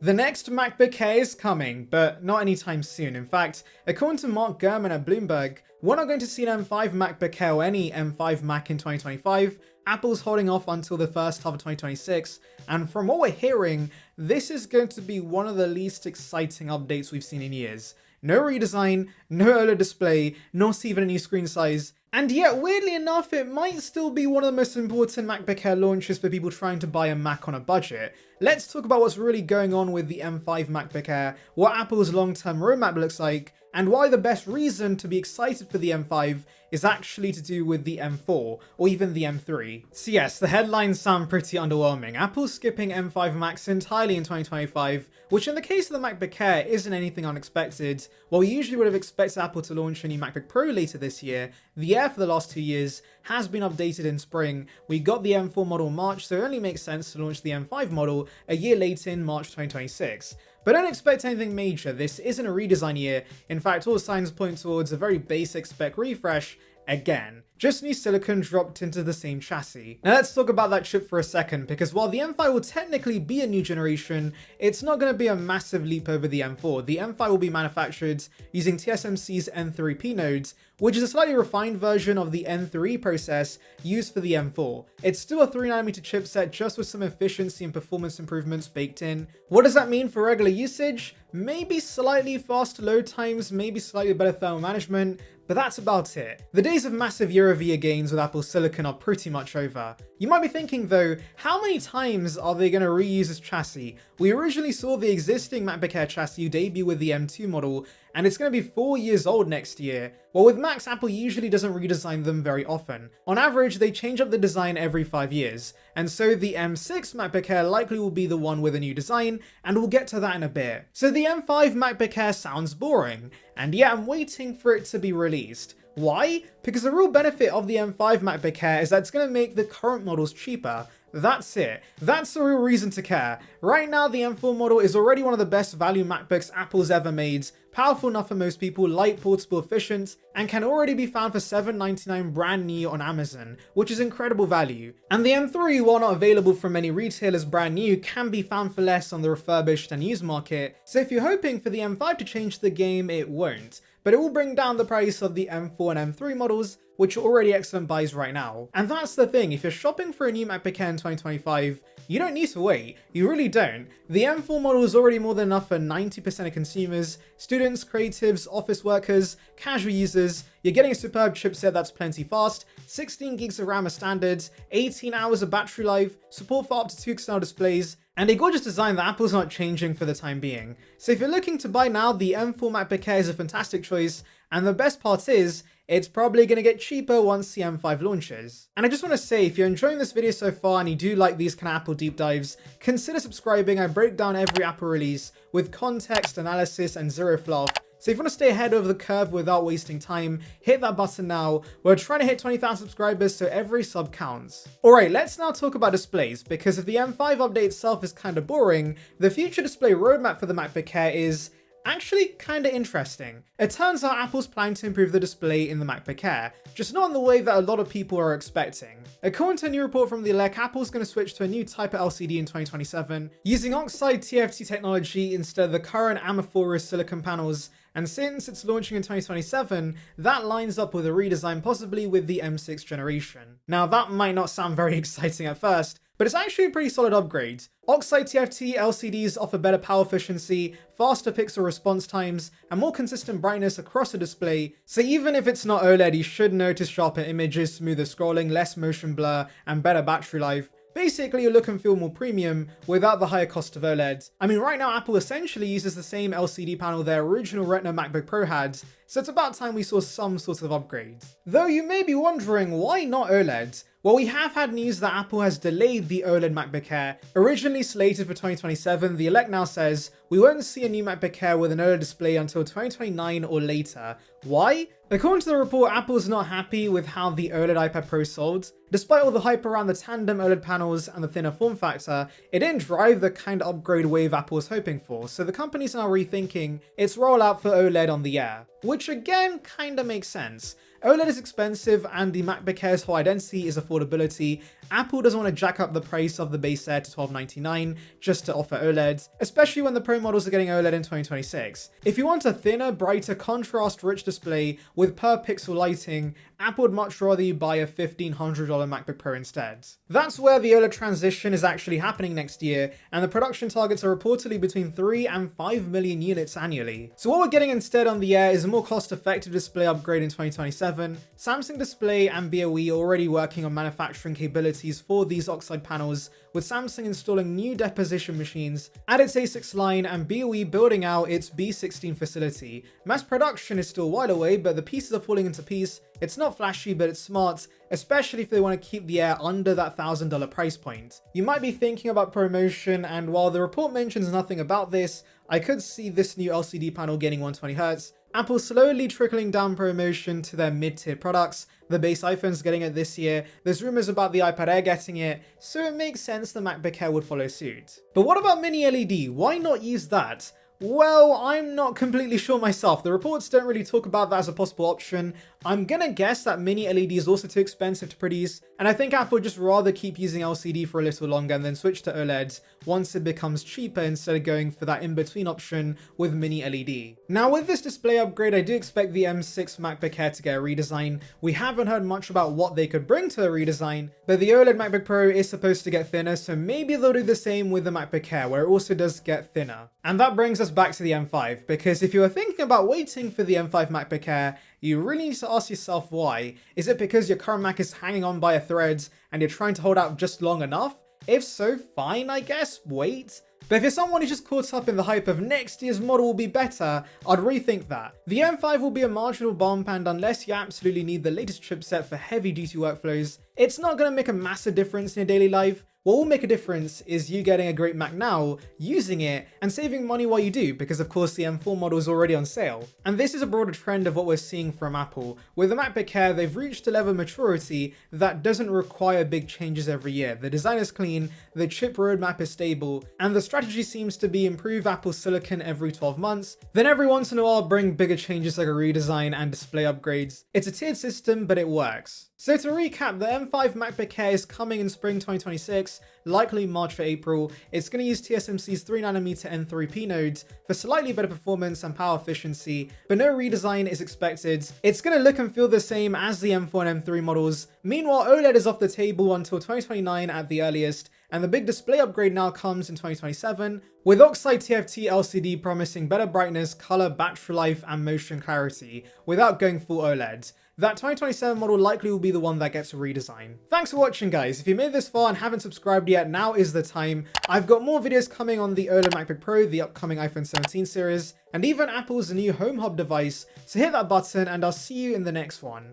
The next MacBook Air is coming, but not anytime soon. In fact, according to Gurman at Bloomberg, we're not going to see an M5 MacBook Air or any M5 Mac in 2025. Apple's holding off until the first half of 2026, and from what we're hearing, this is going to be one of the least exciting updates we've seen in years. No redesign, no OLED display, not even a new screen size. And yet, weirdly enough, it might still be one of the most important MacBook Air launches for people trying to buy a Mac on a budget. Let's talk about what's really going on with the M5 MacBook Air, what Apple's long-term roadmap looks like, and why the best reason to be excited for the M5 is actually to do with the M4, or even the M3. So yes, the headlines sound pretty underwhelming. Apple's skipping M5 Macs entirely in 2025, which in the case of the MacBook Air isn't anything unexpected. While we usually would have expected Apple to launch a new MacBook Pro later this year, the Air for the last 2 years has been updated in spring. We got the M4 model in March, so it only makes sense to launch the M5 model a year later in March 2026. But don't expect anything major, this isn't a redesign year. In fact, all signs point towards a very basic spec refresh again. Just new silicon dropped into the same chassis. Now let's talk about that chip for a second, because while the M5 will technically be a new generation, it's not going to be a massive leap over the M4. The M5 will be manufactured using TSMC's N3P nodes, which is a slightly refined version of the N3 process used for the M4. It's still a 3nm chipset, just with some efficiency and performance improvements baked in. What does that mean for regular usage? Maybe slightly faster load times, maybe slightly better thermal management, but that's about it. The days of massive year-over-year gains with Apple Silicon are pretty much over. You might be thinking though, how many times are they going to reuse this chassis? We originally saw the existing MacBook Air chassis debut with the M2 model, and it's going to be 4 years old next year. Well, with Macs, Apple usually doesn't redesign them very often. On average, they change up the design every 5 years, and so the M6 MacBook Air likely will be the one with a new design, and we'll get to that in a bit. So the M5 MacBook Air sounds boring, and yet I'm waiting for it to be released. Why? Because the real benefit of the M5 MacBook Air is that it's going to make the current models cheaper. That's it. That's the real reason to care. Right now, the M4 model is already one of the best value MacBooks Apple's ever made, powerful enough for most people, light, portable, efficient, and can already be found for $7.99 brand new on Amazon, which is incredible value. And the M3, while not available from many retailers brand new, can be found for less on the refurbished and used market, so if you're hoping for the M5 to change the game, it won't. But it will bring down the price of the M4 and M3 models, which are already excellent buys right now. And that's the thing, if you're shopping for a new MacBook Air in 2025, you don't need to wait. You really don't. The M4 model is already more than enough for 90% of consumers, students, creatives, office workers, casual users. You're getting a superb chipset that's plenty fast, 16 gigs of RAM as standard, 18 hours of battery life, support for up to 2 external displays, and a gorgeous design that Apple's not changing for the time being. So if you're looking to buy now, the M4 MacBook Air is a fantastic choice, and the best part is, it's probably going to get cheaper once the M5 launches. And I just want to say, if you're enjoying this video so far and you do like these kind of Apple deep dives, consider subscribing. I break down every Apple release with context, analysis, and zero fluff. So if you want to stay ahead of the curve without wasting time, hit that button now. We're trying to hit 20,000 subscribers, so every sub counts. Alright, let's now talk about displays, because if the M5 update itself is kind of boring, the future display roadmap for the MacBook Air is actually kinda interesting. It turns out Apple's planning to improve the display in the MacBook Air, just not in the way that a lot of people are expecting. According to a new report from the elect, Apple's going to switch to a new type of LCD in 2027, using Oxide TFT technology instead of the current amorphous silicon panels, and since it's launching in 2027, that lines up with a redesign possibly with the M6 generation. Now that might not sound very exciting at first, but it's actually a pretty solid upgrade. Oxide TFT LCDs offer better power efficiency, faster pixel response times, and more consistent brightness across the display, so even if it's not OLED, you should notice sharper images, smoother scrolling, less motion blur, and better battery life. Basically, you look and feel more premium without the higher cost of OLED. I mean, right now Apple essentially uses the same LCD panel their original Retina MacBook Pro had, so it's about time we saw some sort of upgrade. Though you may be wondering, why not OLED? Well, we have had news that Apple has delayed the OLED MacBook Air. Originally slated for 2027, the elect now says we won't see a new MacBook Air with an OLED display until 2029 or later. Why? According to the report, Apple is not happy with how the OLED iPad Pro sold. Despite all the hype around the tandem OLED panels and the thinner form factor, it didn't drive the kind of upgrade wave Apple was hoping for, so the company's now rethinking its rollout for OLED on the Air. Which again kinda makes sense. OLED is expensive and the MacBook Air's whole identity is affordability. Apple doesn't want to jack up the price of the base Air to $1299 just to offer OLED, especially when the Pro models are getting OLED in 2026. If you want a thinner, brighter, contrast-rich display with per-pixel lighting, Apple would much rather you buy a $1,500 MacBook Pro instead. That's where the OLED transition is actually happening next year, and the production targets are reportedly between 3 and 5 million units annually. So what we're getting instead on the Air is a more cost-effective display upgrade in 2027. Samsung Display and BOE are already working on manufacturing capabilities for these Oxide panels, with Samsung installing new deposition machines at its A6 line and BOE building out its B16 facility. Mass production is still a while away, but the pieces are falling into place. It's not flashy, but it's smart, especially if they want to keep the Air under that $1,000 price point. You might be thinking about promotion, and while the report mentions nothing about this, I could see this new LCD panel getting 120Hz. Apple slowly trickling down promotion to their mid-tier products. The base iPhone's getting it this year, there's rumors about the iPad Air getting it, so it makes sense the MacBook Air would follow suit. But what about MiniLED? Why not use that? Well, I'm not completely sure myself. The reports don't really talk about that as a possible option. I'm gonna guess that MiniLED is also too expensive to produce, and I think Apple would just rather keep using LCD for a little longer and then switch to OLED once it becomes cheaper instead of going for that in-between option with MiniLED. Now with this display upgrade, I do expect the M6 MacBook Air to get a redesign. We haven't heard much about what they could bring to a redesign, but the OLED MacBook Pro is supposed to get thinner, so maybe they'll do the same with the MacBook Air, where it also does get thinner. And that brings us back to the M5, because if you were thinking about waiting for the M5 MacBook Air, you really need to ask yourself why. Is it because your current Mac is hanging on by a thread and you're trying to hold out just long enough? If so, fine, I guess, wait. But if you're someone who's just caught up in the hype of next year's model will be better, I'd rethink that. The M5 will be a marginal bump, and unless you absolutely need the latest chipset for heavy duty workflows, it's not going to make a massive difference in your daily life. What will make a difference is you getting a great Mac now, using it, and saving money while you do, because of course the M4 model is already on sale. And this is a broader trend of what we're seeing from Apple. With the MacBook Air, they've reached a level of maturity that doesn't require big changes every year. The design is clean, the chip roadmap is stable, and the strategy seems to be improve Apple's silicon every 12 months, then every once in a while bring bigger changes like a redesign and display upgrades. It's a tiered system, but it works. So to recap, the M5 MacBook Air is coming in spring 2026, likely March or April. It's going to use TSMC's 3nm N3P nodes for slightly better performance and power efficiency, but no redesign is expected. It's going to look and feel the same as the M4 and M3 models. Meanwhile, OLED is off the table until 2029 at the earliest, and the big display upgrade now comes in 2027, with Oxide TFT LCD promising better brightness, color, battery life, and motion clarity, without going full OLED. That 2027 model likely will be the one that gets a redesign. Thanks for watching, guys. If you made this far and haven't subscribed yet, now is the time. I've got more videos coming on the OLED MacBook Pro, the upcoming iPhone 17 series, and even Apple's new Home Hub device, so hit that button and I'll see you in the next one.